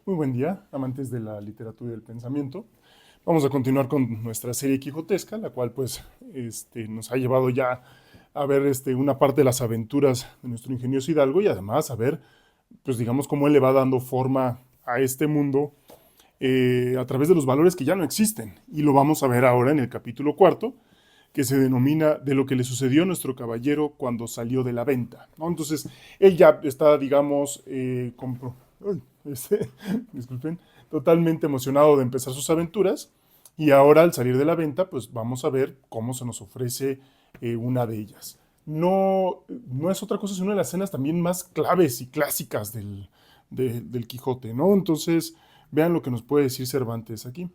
Muy buen día, amantes de la literatura y del pensamiento. Vamos a continuar con nuestra serie quijotesca, la cual pues nos ha llevado ya a ver una parte de las aventuras de nuestro ingenioso Hidalgo y además a ver, pues digamos, cómo él le va dando forma a este mundo a través de los valores que ya no existen. Y lo vamos a ver ahora en el capítulo cuarto, que se denomina de lo que le sucedió a nuestro caballero cuando salió de la venta, ¿no? Entonces, él ya está, digamos, uy, disculpen, totalmente emocionado de empezar sus aventuras y ahora al salir de la venta, pues vamos a ver cómo se nos ofrece una de ellas. No es otra cosa, sino una de las escenas también más claves y clásicas del Quijote, ¿no? Entonces, vean lo que nos puede decir Cervantes aquí.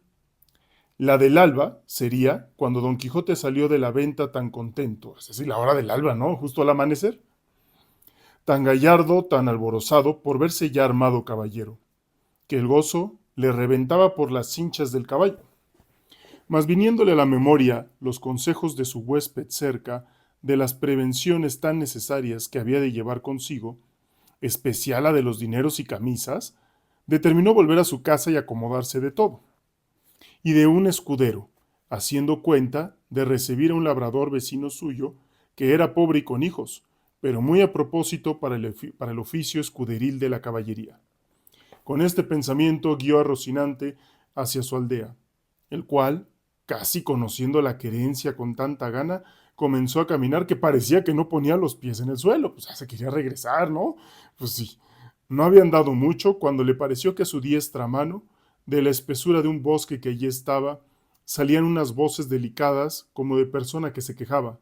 La del alba sería cuando Don Quijote salió de la venta tan contento, es decir, la hora del alba, ¿no? Justo al amanecer. Tan gallardo, tan alborozado por verse ya armado caballero, que el gozo le reventaba por las cinchas del caballo. Mas viniéndole a la memoria los consejos de su huésped cerca de las prevenciones tan necesarias que había de llevar consigo, especial la de los dineros y camisas, determinó volver a su casa y acomodarse de todo y de un escudero, haciendo cuenta de recibir a un labrador vecino suyo, que era pobre y con hijos, pero muy a propósito para el oficio escuderil de la caballería. Con este pensamiento guió a Rocinante hacia su aldea, el cual, casi conociendo la querencia con tanta gana, comenzó a caminar que parecía que no ponía los pies en el suelo, pues ya se quería regresar, ¿no? Pues sí, no había andado mucho cuando le pareció que a su diestra mano, de la espesura de un bosque que allí estaba, salían unas voces delicadas como de persona que se quejaba,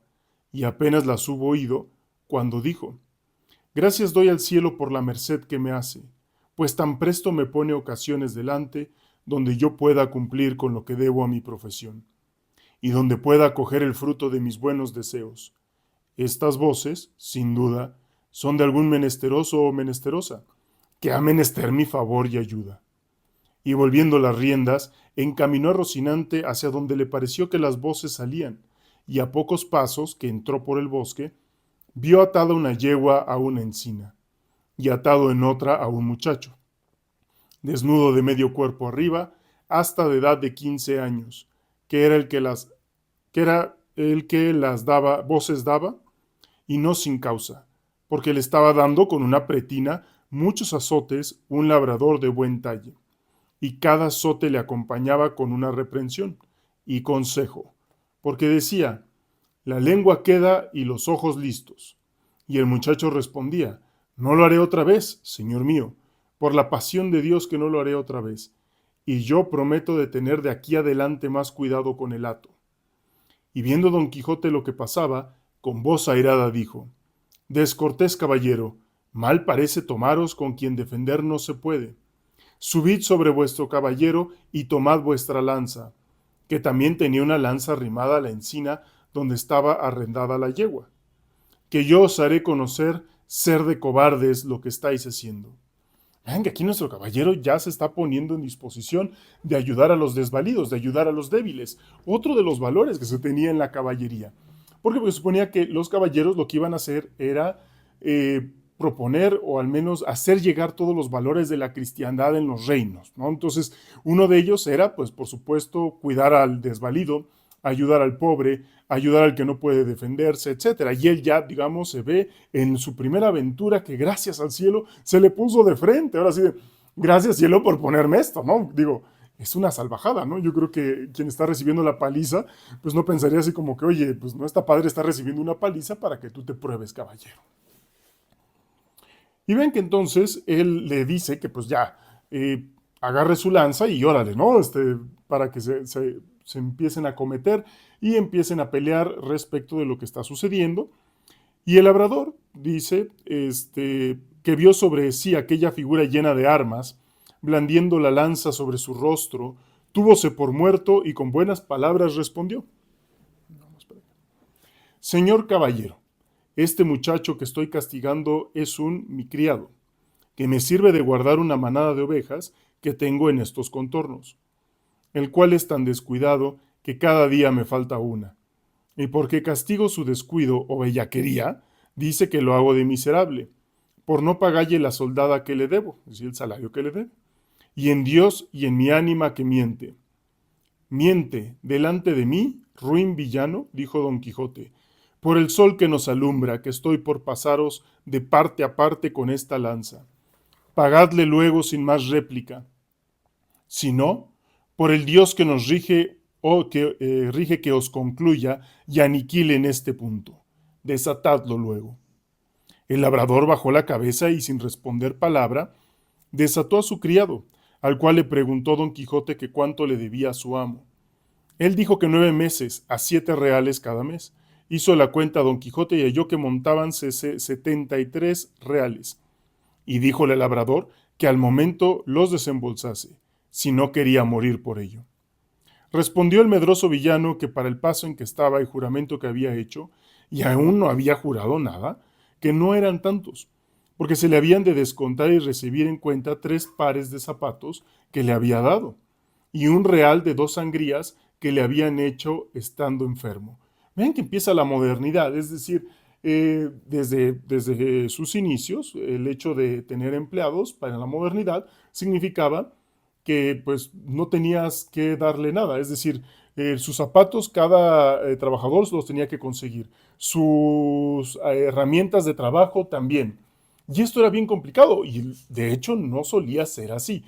y apenas las hubo oído cuando dijo: Gracias doy al cielo por la merced que me hace, pues tan presto me pone ocasiones delante donde yo pueda cumplir con lo que debo a mi profesión, y donde pueda coger el fruto de mis buenos deseos. Estas voces, sin duda, son de algún menesteroso o menesterosa, que ha menester mi favor y ayuda. Y volviendo las riendas, encaminó a Rocinante hacia donde le pareció que las voces salían, y a pocos pasos que entró por el bosque, vio atada una yegua a una encina, y atado en otra a un muchacho, desnudo de medio cuerpo arriba, hasta de edad de 15 años, que era el que las daba, voces daba, y no sin causa, porque le estaba dando con una pretina muchos azotes un labrador de buen talle, y cada azote le acompañaba con una reprensión y consejo, porque decía: la lengua queda y los ojos listos. Y el muchacho respondía: no lo haré otra vez, señor mío, por la pasión de Dios que no lo haré otra vez, y yo prometo de tener de aquí adelante más cuidado con el hato. Y viendo Don Quijote lo que pasaba, con voz airada dijo: Descortés caballero, mal parece tomaros con quien defender no se puede. Subid sobre vuestro caballero y tomad vuestra lanza, que también tenía una lanza arrimada a la encina donde estaba arrendada la yegua, que yo os haré conocer ser de cobardes lo que estáis haciendo. Vean que aquí nuestro caballero ya se está poniendo en disposición de ayudar a los desvalidos, de ayudar a los débiles. Otro de los valores que se tenía en la caballería. Porque se suponía que los caballeros lo que iban a hacer era proponer o al menos hacer llegar todos los valores de la cristiandad en los reinos, ¿no? Entonces, uno de ellos era, pues, por supuesto, cuidar al desvalido, ayudar al pobre, ayudar al que no puede defenderse, etcétera. Y él ya, digamos, se ve en su primera aventura que gracias al cielo se le puso de frente. Ahora sí, gracias cielo por ponerme esto, ¿no? Digo, es una salvajada, ¿no? Yo creo que quien está recibiendo la paliza, pues no pensaría así como que, oye, pues no está padre estar recibiendo una paliza para que tú te pruebes, caballero. Y ven que entonces él le dice que pues ya, agarre su lanza y órale, ¿no? Para que se empiecen a cometer y empiecen a pelear respecto de lo que está sucediendo. Y el labrador dice que vio sobre sí aquella figura llena de armas, blandiendo la lanza sobre su rostro, túvose por muerto y con buenas palabras respondió: Señor caballero, este muchacho que estoy castigando es mi criado, que me sirve de guardar una manada de ovejas que tengo en estos contornos. el cual es tan descuidado que cada día me falta una. Y porque castigo su descuido o bellaquería, dice que lo hago de miserable, por no pagalle la soldada que le debo, es decir, el salario que le debo. Y en Dios y en mi ánima que miente. Miente delante de mí, ruin villano, dijo Don Quijote, por el sol que nos alumbra, que estoy por pasaros de parte a parte con esta lanza. Pagadle luego sin más réplica. Si no, por el Dios que nos rige o que rige que os concluya y aniquile en este punto. Desatadlo luego. El labrador bajó la cabeza y sin responder palabra, desató a su criado, al cual le preguntó Don Quijote que cuánto le debía a su amo. Él dijo que 9 meses, a 7 reales cada mes. Hizo la cuenta a Don Quijote y halló que montaban 73 reales. Y díjole al labrador que al momento los desembolsase, si no quería morir por ello. Respondió el medroso villano que para el paso en que estaba y juramento que había hecho, y aún no había jurado nada, que no eran tantos, porque se le habían de descontar y recibir en cuenta 3 pares de zapatos que le había dado, y un real de 2 sangrías que le habían hecho estando enfermo. Ven que empieza la modernidad, es decir, desde sus inicios, el hecho de tener empleados para la modernidad significaba que pues no tenías que darle nada, es decir, sus zapatos cada trabajador los tenía que conseguir, sus herramientas de trabajo también. Y esto era bien complicado y de hecho no solía ser así.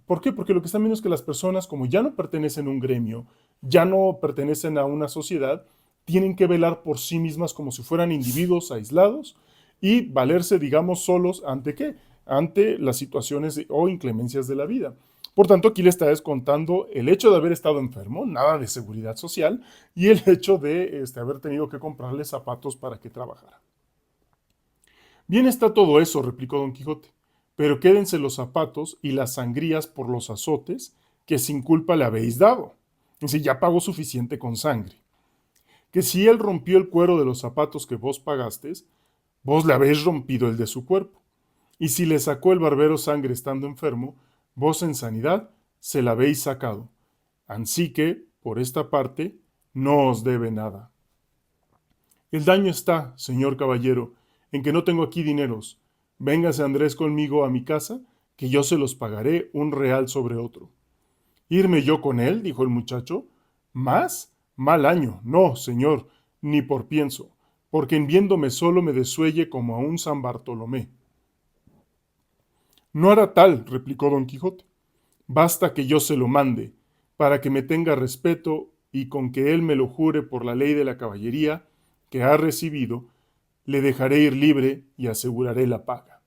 ¿Por qué? Porque lo que están viendo es que las personas, como ya no pertenecen a un gremio, ya no pertenecen a una sociedad, tienen que velar por sí mismas como si fueran individuos aislados y valerse, digamos, solos ante qué? Ante las situaciones o inclemencias de la vida. Por tanto, aquí le está descontando el hecho de haber estado enfermo, nada de seguridad social, y el hecho de haber tenido que comprarle zapatos para que trabajara. Bien está todo eso, replicó Don Quijote, pero quédense los zapatos y las sangrías por los azotes que sin culpa le habéis dado. Es decir, ya pagó suficiente con sangre. Que si él rompió el cuero de los zapatos que vos pagastes, vos le habéis rompido el de su cuerpo. Y si le sacó el barbero sangre estando enfermo, vos en sanidad se la habéis sacado. Ansí que, por esta parte, no os debe nada. El daño está, señor caballero, en que no tengo aquí dineros. Véngase Andrés conmigo a mi casa, que yo se los pagaré un real sobre otro. ¿Irme yo con él? Dijo el muchacho. ¿Más? Mal año. No, señor, ni por pienso, porque en viéndome solo me desuelle como a un San Bartolomé. No hará tal, replicó Don Quijote. Basta que yo se lo mande, para que me tenga respeto y con que él me lo jure por la ley de la caballería que ha recibido, le dejaré ir libre y aseguraré la paga.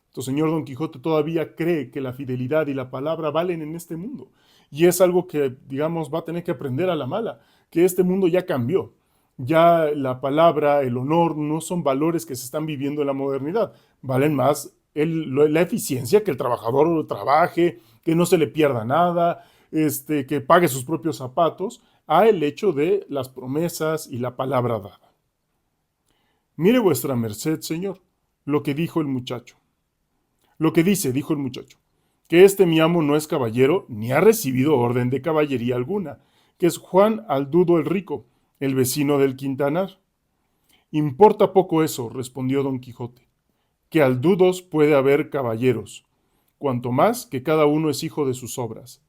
Entonces, señor Don Quijote todavía cree que la fidelidad y la palabra valen en este mundo. Y es algo que, digamos, va a tener que aprender a la mala, que este mundo ya cambió. Ya la palabra, el honor, no son valores que se están viviendo en la modernidad. Valen más la eficiencia, que el trabajador trabaje, que no se le pierda nada, que pague sus propios zapatos, a el hecho de las promesas y la palabra dada. Mire vuestra merced, señor, lo que dijo el muchacho. Lo que dice, dijo el muchacho, que este mi amo no es caballero, ni ha recibido orden de caballería alguna, que es Juan Aldudo el Rico, el vecino del Quintanar. Importa poco eso, respondió Don Quijote, que Aldudos puede haber caballeros, cuanto más que cada uno es hijo de sus obras.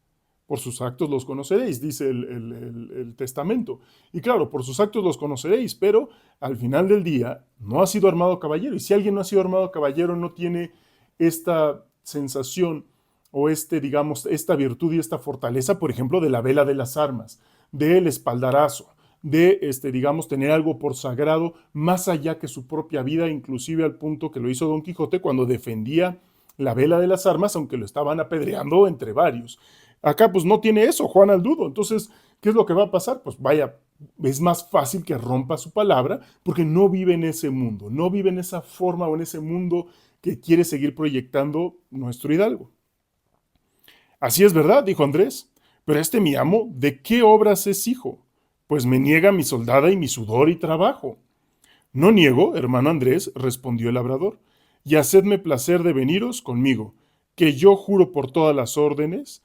Por sus actos los conoceréis, dice el testamento. Y claro, por sus actos los conoceréis, pero al final del día no ha sido armado caballero. Y si alguien no ha sido armado caballero, no tiene esta sensación o digamos, esta virtud y esta fortaleza, por ejemplo, de la vela de las armas, del espaldarazo, de, digamos, tener algo por sagrado, más allá que su propia vida, inclusive al punto que lo hizo Don Quijote cuando defendía la vela de las armas, aunque lo estaban apedreando entre varios. Acá pues no tiene eso Juan Aldudo, entonces, ¿qué es lo que va a pasar? Pues vaya, es más fácil que rompa su palabra porque no vive en ese mundo, no vive en esa forma o en ese mundo que quiere seguir proyectando nuestro hidalgo. Así es verdad, dijo Andrés, pero mi amo, ¿de qué obras es hijo? Pues me niega mi soldada y mi sudor y trabajo. No niego, hermano Andrés, respondió el labrador, y hacedme placer de veniros conmigo, que yo juro por todas las órdenes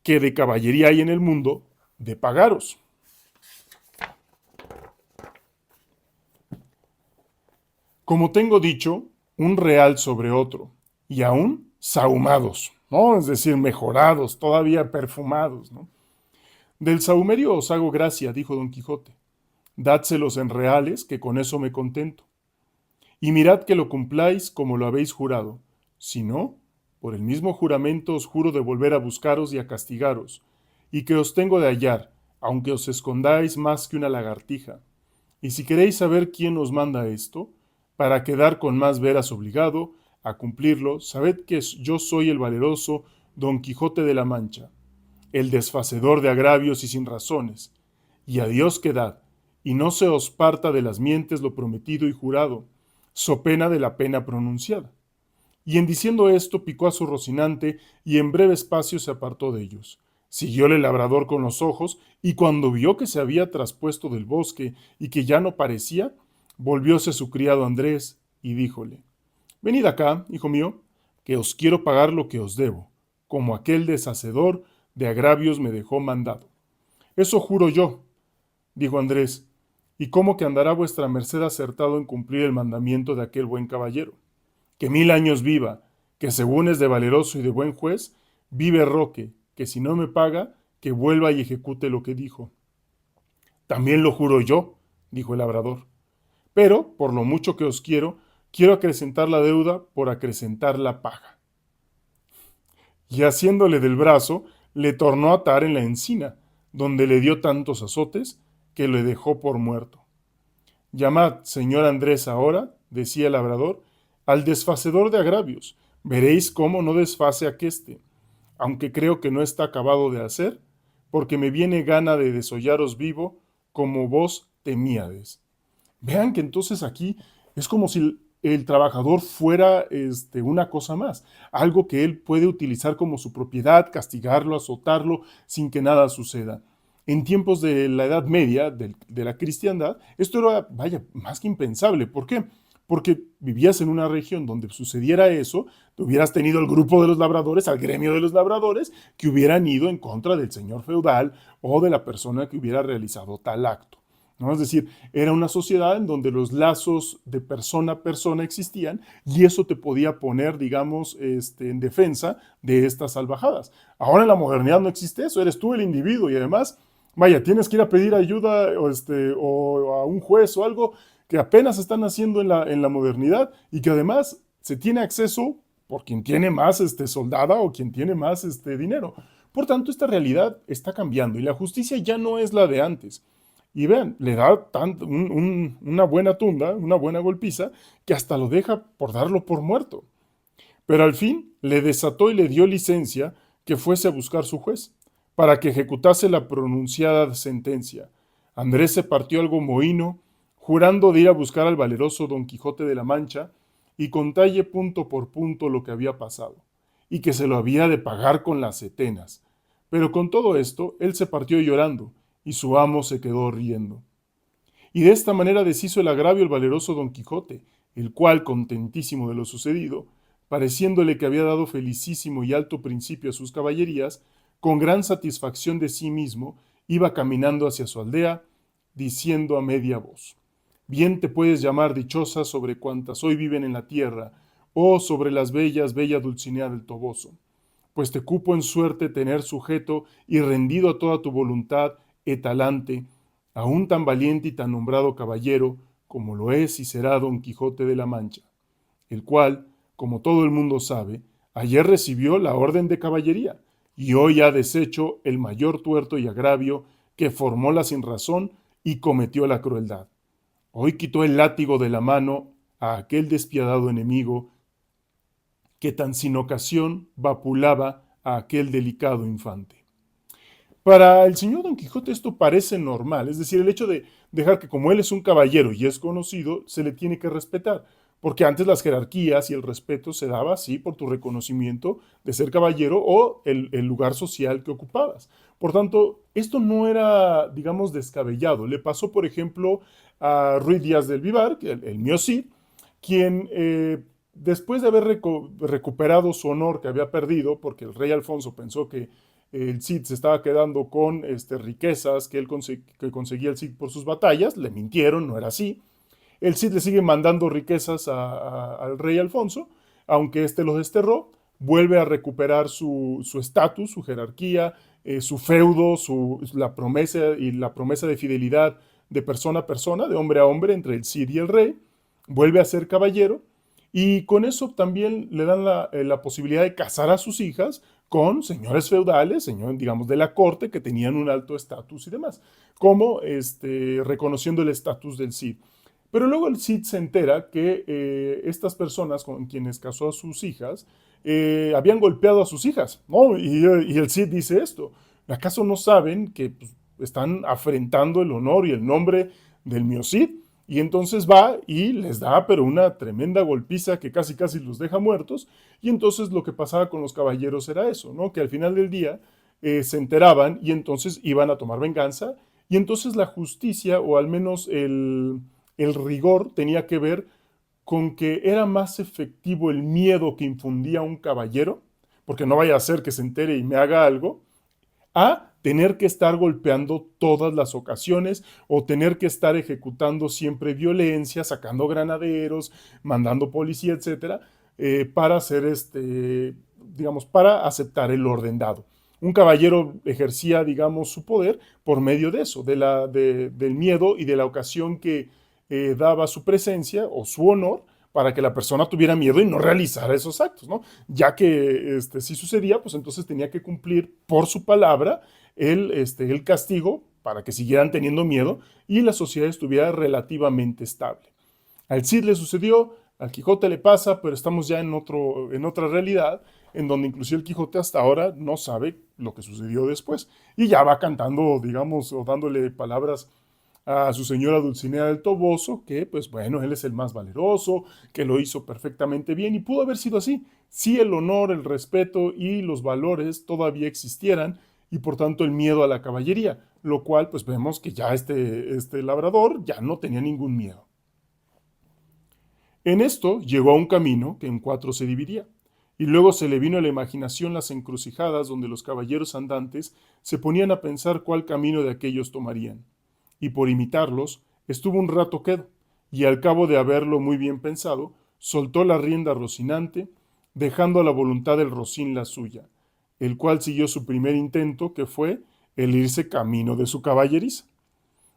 que de caballería hay en el mundo, de pagaros. Como tengo dicho, un real sobre otro, y aún sahumados, ¿no? Es decir, mejorados, todavía perfumados, ¿no? Del sahumerio os hago gracia, dijo Don Quijote. Dádselos en reales, que con eso me contento. Y mirad que lo cumpláis como lo habéis jurado. Si no, por el mismo juramento os juro de volver a buscaros y a castigaros, y que os tengo de hallar, aunque os escondáis más que una lagartija. Y si queréis saber quién os manda esto, para quedar con más veras obligado a cumplirlo, sabed que yo soy el valeroso Don Quijote de la Mancha, el desfacedor de agravios y sin razones. Y a Dios quedad, y no se os parta de las mientes lo prometido y jurado, so pena de la pena pronunciada. Y en diciendo esto picó a su Rocinante y en breve espacio se apartó de ellos. Siguióle el labrador con los ojos y cuando vio que se había traspuesto del bosque y que ya no parecía, volvióse su criado Andrés y díjole, venid acá, hijo mío, que os quiero pagar lo que os debo, como aquel deshacedor de agravios me dejó mandado. Eso juro yo, dijo Andrés, y cómo que andará vuestra merced acertado en cumplir el mandamiento de aquel buen caballero. Que 1000 años viva, que según es de valeroso y de buen juez, vive Roque, que si no me paga, que vuelva y ejecute lo que dijo. También lo juro yo, dijo el labrador, pero, por lo mucho que os quiero acrecentar la deuda por acrecentar la paga. Y haciéndole del brazo, le tornó a atar en la encina, donde le dio tantos azotes que le dejó por muerto. Llamad, señor Andrés, ahora, decía el labrador, al desfacedor de agravios. Veréis cómo no desfase aqueste, aunque creo que no está acabado de hacer, porque me viene gana de desollaros vivo, como vos temíades. Vean que entonces aquí es como si el trabajador fuera una cosa más, algo que él puede utilizar como su propiedad, castigarlo, azotarlo, sin que nada suceda. En tiempos de la Edad Media, de la cristiandad, esto era, vaya, más que impensable. ¿Por qué? Porque vivías en una región donde sucediera eso, te hubieras tenido el grupo de los labradores, al gremio de los labradores, que hubieran ido en contra del señor feudal o de la persona que hubiera realizado tal acto, ¿no? Es decir, era una sociedad en donde los lazos de persona a persona existían y eso te podía poner, digamos, en defensa de estas salvajadas. Ahora en la modernidad no existe eso, eres tú el individuo y además, vaya, tienes que ir a pedir ayuda o a un juez o algo que apenas están haciendo en la modernidad y que además se tiene acceso por quien tiene más soldada o quien tiene más dinero. Por tanto, esta realidad está cambiando y la justicia ya no es la de antes. Y vean, le da una buena tunda, una buena golpiza, que hasta lo deja por darlo por muerto. Pero al fin le desató y le dio licencia que fuese a buscar su juez, para que ejecutase la pronunciada sentencia. Andrés se partió algo mohino, jurando de ir a buscar al valeroso Don Quijote de la Mancha y contalle punto por punto lo que había pasado, y que se lo había de pagar con las setenas. Pero con todo esto, él se partió llorando, y su amo se quedó riendo. Y de esta manera deshizo el agravio el valeroso Don Quijote, el cual, contentísimo de lo sucedido, pareciéndole que había dado felicísimo y alto principio a sus caballerías, con gran satisfacción de sí mismo, iba caminando hacia su aldea, diciendo a media voz, bien te puedes llamar dichosa sobre cuantas hoy viven en la tierra, o sobre las bellas, bella Dulcinea del Toboso, pues te cupo en suerte tener sujeto y rendido a toda tu voluntad talante, a un tan valiente y tan nombrado caballero como lo es y será Don Quijote de la Mancha, el cual, como todo el mundo sabe, ayer recibió la orden de caballería y hoy ha deshecho el mayor tuerto y agravio que formó la sinrazón y cometió la crueldad. Hoy quitó el látigo de la mano a aquel despiadado enemigo que tan sin ocasión vapulaba a aquel delicado infante. Para el señor Don Quijote esto parece normal, es decir, el hecho de dejar que como él es un caballero y es conocido, se le tiene que respetar, porque antes las jerarquías y el respeto se daba así por tu reconocimiento de ser caballero o el lugar social que ocupabas. Por tanto, esto no era, digamos, descabellado. Le pasó, por ejemplo, a Ruy Díaz del Vivar, el mío Cid, quien después de haber recuperado su honor que había perdido, porque el rey Alfonso pensó que el Cid se estaba quedando con riquezas que conseguía el Cid por sus batallas, le mintieron, no era así. El Cid le sigue mandando riquezas al rey Alfonso, aunque éste los desterró, vuelve a recuperar su estatus, su jerarquía, su feudo, la promesa de fidelidad de persona a persona, de hombre a hombre, entre el Cid y el rey, vuelve a ser caballero, y con eso también le dan la posibilidad de casar a sus hijas con señores feudales, señores, digamos, de la corte, que tenían un alto estatus y demás, como reconociendo el estatus del Cid. Pero luego el Cid se entera que estas personas con quienes casó a sus hijas habían golpeado a sus hijas, ¿no? Y el Cid dice esto: ¿acaso no saben que pues, están afrentando el honor y el nombre del mío Cid? Y entonces va y les da, pero una tremenda golpiza que casi casi los deja muertos. Y entonces lo que pasaba con los caballeros era eso, ¿no? Que al final del día se enteraban y entonces iban a tomar venganza. Y entonces la justicia, o al menos el rigor, tenía que ver con que era más efectivo el miedo que infundía un caballero, porque no vaya a ser que se entere y me haga algo, a tener que estar golpeando todas las ocasiones o tener que estar ejecutando siempre violencia, sacando granaderos, mandando policía, etcétera, para hacer digamos, para aceptar el orden dado. Un caballero ejercía, digamos, su poder por medio de eso, del miedo y de la ocasión que daba su presencia o su honor para que la persona tuviera miedo y no realizara esos actos, ¿no? Ya que si sucedía, pues entonces tenía que cumplir por su palabra el castigo para que siguieran teniendo miedo y la sociedad estuviera relativamente estable. Al Cid le sucedió, al Quijote le pasa, pero estamos ya en otra realidad, en donde inclusive el Quijote hasta ahora no sabe lo que sucedió después. Y ya va cantando, digamos, o dándole palabras a su señora Dulcinea del Toboso, que pues bueno, él es el más valeroso, que lo hizo perfectamente bien y pudo haber sido así, si el honor, el respeto y los valores todavía existieran y por tanto el miedo a la caballería, lo cual pues vemos que ya este labrador ya no tenía ningún miedo. En esto llegó a un camino que en cuatro se dividía, y luego se le vino a la imaginación las encrucijadas donde los caballeros andantes se ponían a pensar cuál camino de aquellos tomarían, y por imitarlos estuvo un rato quedo, y al cabo de haberlo muy bien pensado, soltó la rienda a Rocinante, dejando a la voluntad del Rocín la suya, el cual siguió su primer intento, que fue el irse camino de su caballeriza.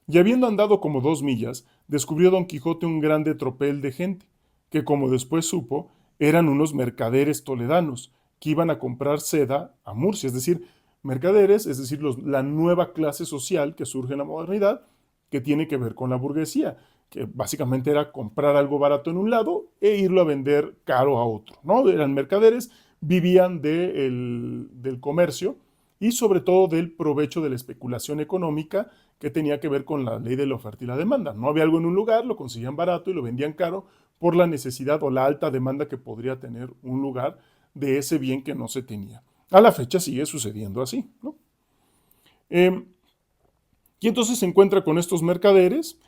Y habiendo andado como 2 millas, descubrió don Quijote un grande tropel de gente, que como después supo, eran unos mercaderes toledanos, que iban a comprar seda a Murcia, es decir, mercaderes, es decir, la nueva clase social que surge en la modernidad, que tiene que ver con la burguesía, que básicamente era comprar algo barato en un lado e irlo a vender caro a otro, ¿no? Eran mercaderes, vivían del comercio y sobre todo del provecho de la especulación económica que tenía que ver con la ley de la oferta y la demanda. No había algo en un lugar, lo conseguían barato y lo vendían caro por la necesidad o la alta demanda que podría tener un lugar de ese bien que no se tenía. A la fecha sigue sucediendo así, ¿no? Y entonces se encuentra con estos mercaderes,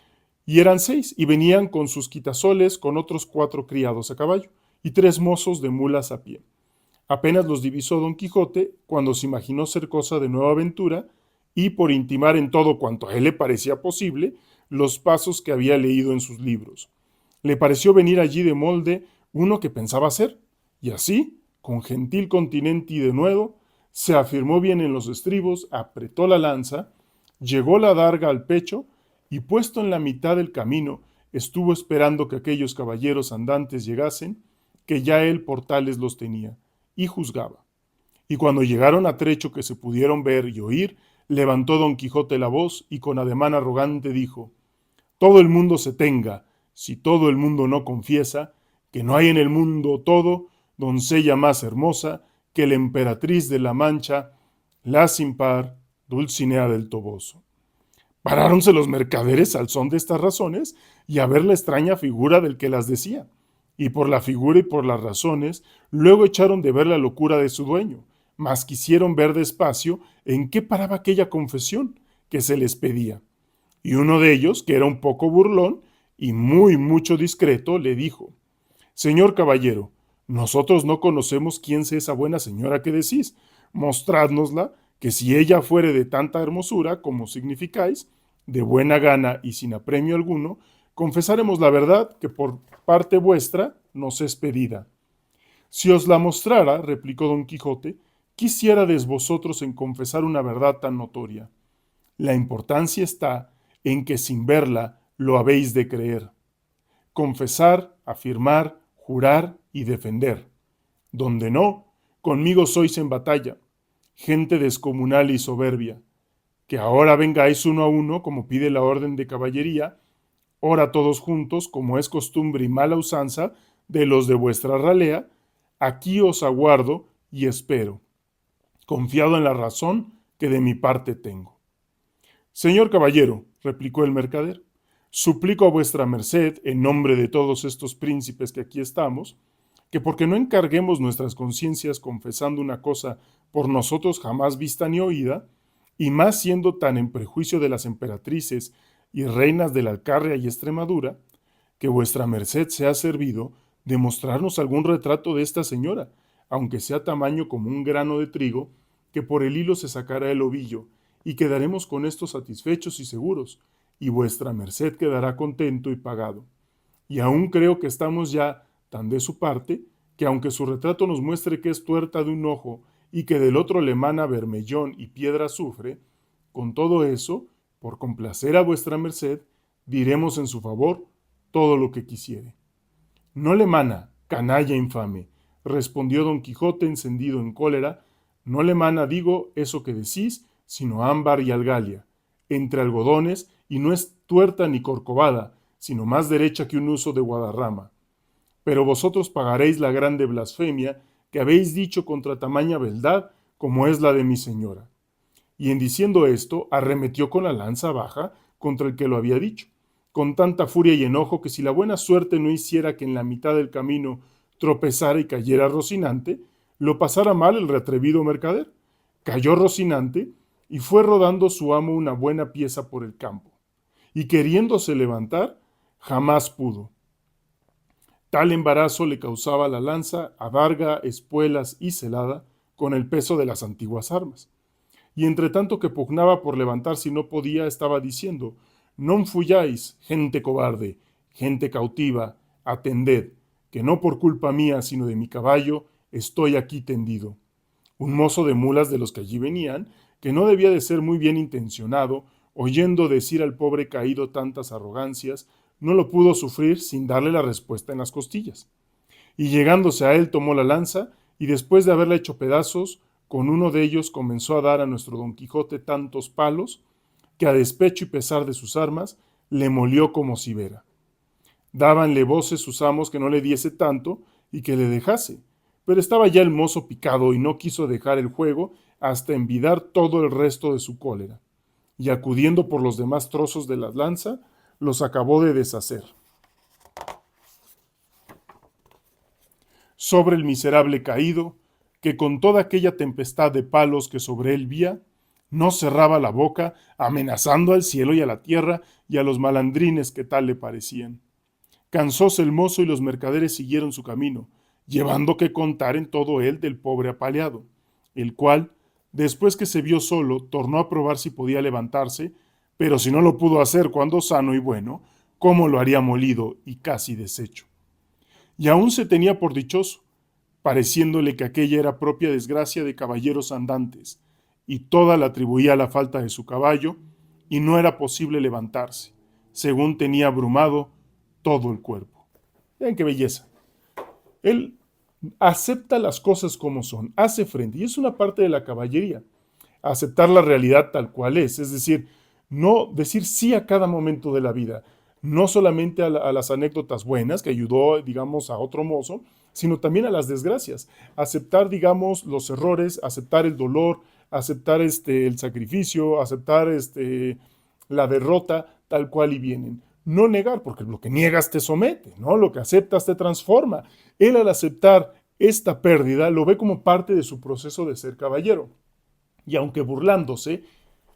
y eran 6, y venían con sus quitasoles, con otros 4 criados a caballo, y 3 mozos de mulas a pie. Apenas los divisó don Quijote, cuando se imaginó ser cosa de nueva aventura, y por intimar en todo cuanto a él le parecía posible, los pasos que había leído en sus libros. Le pareció venir allí de molde uno que pensaba ser, y así, con gentil continente y denuedo, se afirmó bien en los estribos, apretó la lanza, llegó la adarga al pecho, y puesto en la mitad del camino, estuvo esperando que aquellos caballeros andantes llegasen, que ya él por tales los tenía, y juzgaba. Y cuando llegaron a trecho que se pudieron ver y oír, levantó don Quijote la voz y con ademán arrogante dijo: todo el mundo se tenga, si todo el mundo no confiesa, que no hay en el mundo todo doncella más hermosa que la emperatriz de la Mancha, la sin par Dulcinea del Toboso. Paráronse los mercaderes al son de estas razones y a ver la extraña figura del que las decía, y por la figura y por las razones luego echaron de ver la locura de su dueño, mas quisieron ver despacio en qué paraba aquella confesión que se les pedía. Y uno de ellos, que era un poco burlón y mucho discreto, le dijo: señor caballero, nosotros no conocemos quién sea esa buena señora que decís, mostrádnosla, que si ella fuere de tanta hermosura como significáis, de buena gana y sin apremio alguno, confesaremos la verdad que por parte vuestra nos es pedida. Si os la mostrara, replicó don Quijote, quisiérades vosotros en confesar una verdad tan notoria. La importancia está en que sin verla lo habéis de creer. Confesar, afirmar, jurar y defender. Donde no, conmigo sois en batalla, gente descomunal y soberbia. Que ahora vengáis uno a uno, como pide la orden de caballería, ora todos juntos, como es costumbre y mala usanza de los de vuestra ralea, aquí os aguardo y espero, confiado en la razón que de mi parte tengo. Señor caballero, replicó el mercader, suplico a vuestra merced, en nombre de todos estos príncipes que aquí estamos, que porque no encarguemos nuestras conciencias confesando una cosa por nosotros jamás vista ni oída, y más siendo tan en prejuicio de las emperatrices y reinas de la Alcarria y Extremadura, que vuestra merced sea servido de mostrarnos algún retrato de esta señora, aunque sea tamaño como un grano de trigo, que por el hilo se sacará el ovillo, y quedaremos con esto satisfechos y seguros, y vuestra merced quedará contento y pagado. Y aún creo que estamos ya tan de su parte, que aunque su retrato nos muestre que es tuerta de un ojo y que del otro le emana bermellón y piedra azufre, con todo eso, por complacer a vuestra merced, diremos en su favor todo lo que quisiere. No le mana, canalla infame, respondió don Quijote encendido en cólera, no le mana, digo, eso que decís, sino ámbar y algalia, entre algodones, y no es tuerta ni corcovada, sino más derecha que un huso de Guadarrama. Pero vosotros pagaréis la grande blasfemia que habéis dicho contra tamaña beldad como es la de mi señora. Y en diciendo esto, arremetió con la lanza baja contra el que lo había dicho, con tanta furia y enojo que si la buena suerte no hiciera que en la mitad del camino tropezara y cayera Rocinante, lo pasara mal el reatrevido mercader. Cayó Rocinante y fue rodando su amo una buena pieza por el campo, y queriéndose levantar, jamás pudo. Tal embarazo le causaba la lanza, adarga, espuelas y celada con el peso de las antiguas armas. Y entre tanto que pugnaba por levantarse y no podía, estaba diciendo, non fuyáis, gente cobarde, gente cautiva, atended, que no por culpa mía, sino de mi caballo, estoy aquí tendido. Un mozo de mulas de los que allí venían, que no debía de ser muy bien intencionado, oyendo decir al pobre caído tantas arrogancias, no lo pudo sufrir sin darle la respuesta en las costillas. Y llegándose a él tomó la lanza, y después de haberla hecho pedazos, con uno de ellos comenzó a dar a nuestro Don Quijote tantos palos, que a despecho y pesar de sus armas, le molió como cibera. Dábanle voces sus amos que no le diese tanto y que le dejase, pero estaba ya el mozo picado y no quiso dejar el juego hasta envidar todo el resto de su cólera, y acudiendo por los demás trozos de la lanza, los acabó de deshacer. Sobre el miserable caído, que con toda aquella tempestad de palos que sobre él vía, no cerraba la boca, amenazando al cielo y a la tierra y a los malandrines que tal le parecían. Cansóse el mozo y los mercaderes siguieron su camino, llevando que contar en todo él del pobre apaleado, el cual, después que se vio solo, tornó a probar si podía levantarse, pero si no lo pudo hacer cuando sano y bueno, cómo lo haría molido y casi deshecho. Y aún se tenía por dichoso, pareciéndole que aquella era propia desgracia de caballeros andantes, y toda la atribuía a la falta de su caballo, y no era posible levantarse, según tenía abrumado todo el cuerpo. Vean qué belleza. Él acepta las cosas como son, hace frente, y es una parte de la caballería, aceptar la realidad tal cual es decir, no decir sí a cada momento de la vida, no solamente a las anécdotas buenas que ayudó, digamos, a otro mozo, sino también a las desgracias, aceptar, digamos, los errores, aceptar el dolor, aceptar el sacrificio, aceptar la derrota tal cual y vienen. No negar, porque lo que niegas te somete, ¿no? Lo que aceptas te transforma. Él al aceptar esta pérdida lo ve como parte de su proceso de ser caballero. Y aunque burlándose,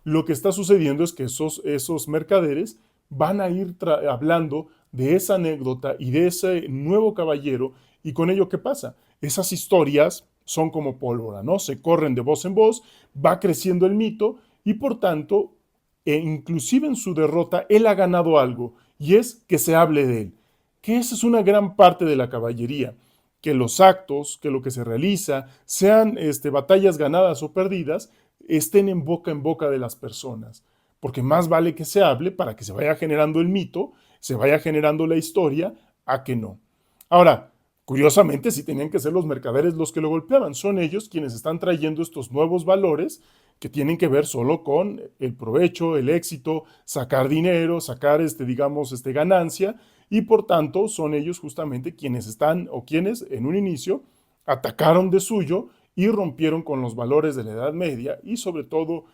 lo que está sucediendo es que esos mercaderes van a ir hablando de esa anécdota y de ese nuevo caballero, y con ello, ¿qué pasa? Esas historias son como pólvora, ¿no? Se corren de voz en voz, va creciendo el mito y por tanto, inclusive en su derrota, él ha ganado algo y es que se hable de él. Que esa es una gran parte de la caballería, que los actos, que lo que se realiza, sean batallas ganadas o perdidas, estén en boca de las personas. Porque más vale que se hable para que se vaya generando el mito, se vaya generando la historia, a que no. Ahora, curiosamente, sí tenían que ser los mercaderes los que lo golpeaban. Son ellos quienes están trayendo estos nuevos valores que tienen que ver solo con el provecho, el éxito, sacar dinero, sacar, ganancia, y por tanto son ellos justamente quienes están, o quienes en un inicio atacaron de suyo y rompieron con los valores de la Edad Media y sobre todo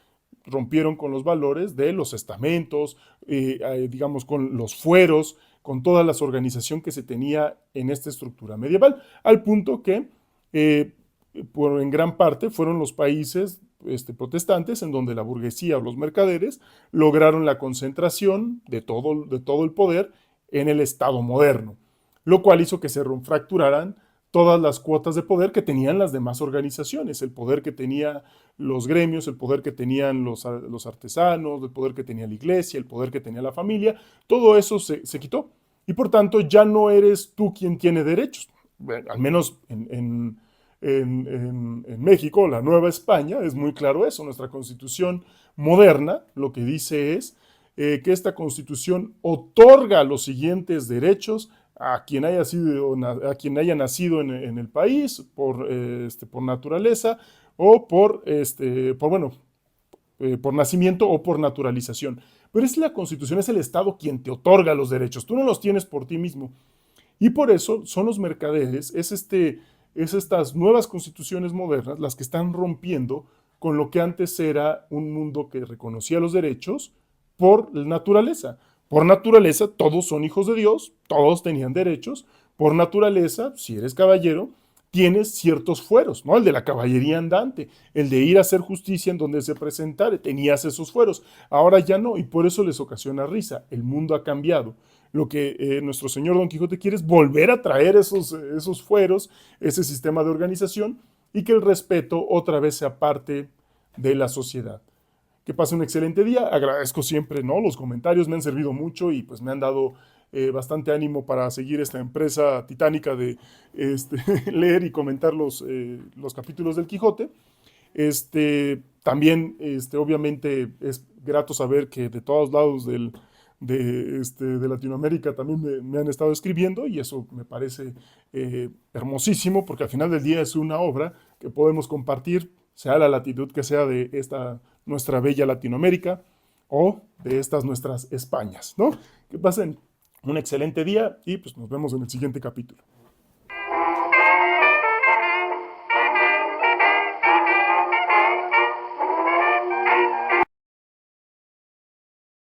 rompieron con los valores de los estamentos, digamos, con los fueros, con toda la organización que se tenía en esta estructura medieval, al punto que en gran parte fueron los países protestantes en donde la burguesía o los mercaderes lograron la concentración de todo el poder en el Estado moderno, lo cual hizo que se fracturaran todas las cuotas de poder que tenían las demás organizaciones, el poder que tenía los gremios, el poder que tenían los artesanos, el poder que tenía la iglesia, el poder que tenía la familia, todo eso se quitó. Y por tanto ya no eres tú quien tiene derechos. Bueno, al menos en México, la Nueva España, es muy claro eso. Nuestra constitución moderna lo que dice es que esta constitución otorga los siguientes derechos a quien haya nacido en el país por naturaleza o por nacimiento o por naturalización. Pero es la Constitución, es el Estado quien te otorga los derechos. Tú no los tienes por ti mismo. Y por eso son los mercaderes, es estas nuevas constituciones modernas las que están rompiendo con lo que antes era un mundo que reconocía los derechos por naturaleza. Por naturaleza, todos son hijos de Dios, todos tenían derechos. Por naturaleza, si eres caballero, tienes ciertos fueros, ¿no? El de la caballería andante, el de ir a hacer justicia en donde se presentare, tenías esos fueros. Ahora ya no, y por eso les ocasiona risa. El mundo ha cambiado. Lo que nuestro señor Don Quijote quiere es volver a traer esos fueros, ese sistema de organización, y que el respeto otra vez sea parte de la sociedad. Que pase un excelente día. Agradezco siempre, ¿no? Los comentarios me han servido mucho y pues me han dado bastante ánimo para seguir esta empresa titánica de leer y comentar los capítulos del Quijote. También, obviamente, es grato saber que de todos lados de Latinoamérica también me han estado escribiendo y eso me parece hermosísimo porque al final del día es una obra que podemos compartir, sea la latitud que sea de esta nuestra bella Latinoamérica o de estas nuestras Españas, ¿no? Que pasen un excelente día y pues nos vemos en el siguiente capítulo.